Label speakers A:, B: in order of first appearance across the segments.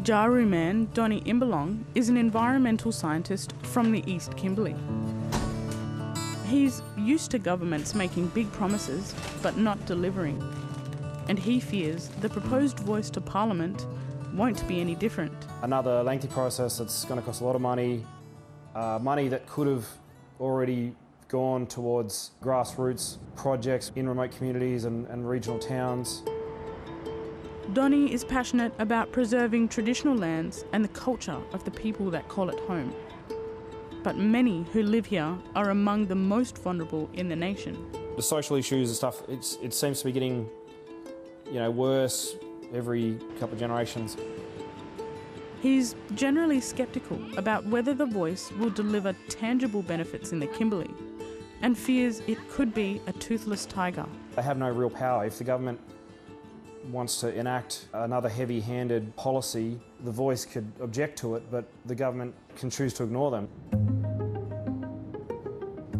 A: Jaru man Donnie Imbalong is an environmental scientist from the East Kimberley. He's used to governments making big promises but not delivering, and he fears the proposed voice to Parliament won't be any different.
B: Another lengthy process that's going to cost a lot of money, money that could have already gone towards grassroots projects in remote communities and regional towns.
A: Donnie is passionate about preserving traditional lands and the culture of the people that call it home. But many who live here are among the most vulnerable in the nation.
B: The social issues and stuff, it seems to be getting, worse every couple of generations.
A: He's generally sceptical about whether the voice will deliver tangible benefits in the Kimberley, and fears it could be a toothless tiger.
B: They have no real power. If the government wants to enact another heavy-handed policy, the voice could object to it, but the government can choose to ignore them.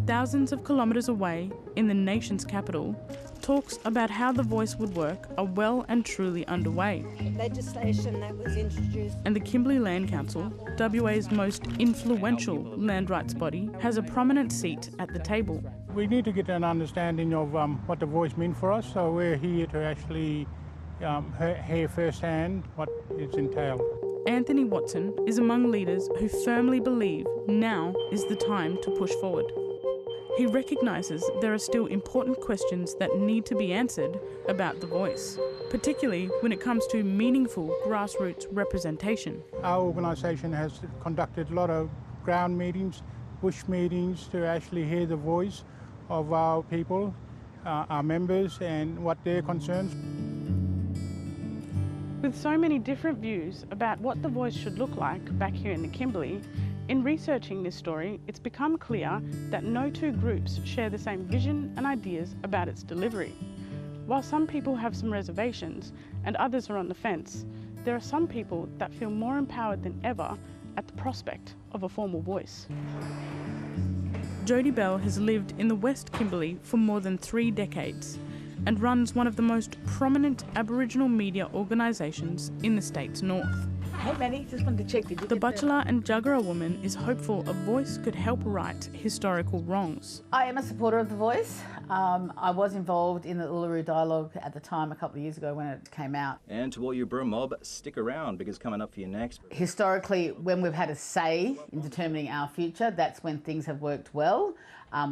A: Thousands of kilometres away, in the nation's capital, talks about how the voice would work are well and truly underway.
C: Legislation that was introduced.
A: And the Kimberley Land Council, WA's most influential land rights body, has a prominent seat at the table.
D: We need to get an understanding of what the voice means for us, so we're here to actually hear firsthand what it's entailed.
A: Anthony Watson is among leaders who firmly believe now is the time to push forward. He recognises there are still important questions that need to be answered about the voice, particularly when it comes to meaningful grassroots representation.
D: Our organisation has conducted a lot of ground meetings, bush meetings, to actually hear the voice of our people, our members, and what their concerns.
A: With so many different views about what the voice should look like back here in the Kimberley, in researching this story, it's become clear that no two groups share the same vision and ideas about its delivery. While some people have some reservations and others are on the fence, there are some people that feel more empowered than ever at the prospect of a formal voice. Jodie Bell has lived in the West Kimberley for more than 3 decades and runs one of the most prominent Aboriginal media organisations in the state's north.
C: Hey Manny, just wanted to check.
A: The Butchulla and Juggera woman is hopeful a voice could help right historical wrongs.
E: I am a supporter of The Voice. I was involved in the Uluru Dialogue at the time, a couple of years ago when it came out.
F: And to all you Broom mob, stick around because coming up for you next.
E: Historically, when we've had a say in determining our future, that's when things have worked well.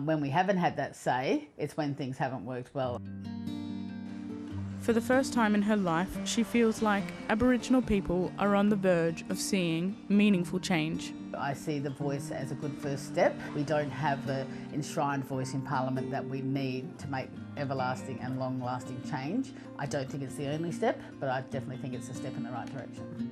E: When we haven't had that say, it's when things haven't worked well.
A: For the first time in her life, she feels like Aboriginal people are on the verge of seeing meaningful change.
E: I see The Voice as a good first step. We don't have the enshrined voice in Parliament that we need to make everlasting and long-lasting change. I don't think it's the only step, but I definitely think it's a step in the right direction.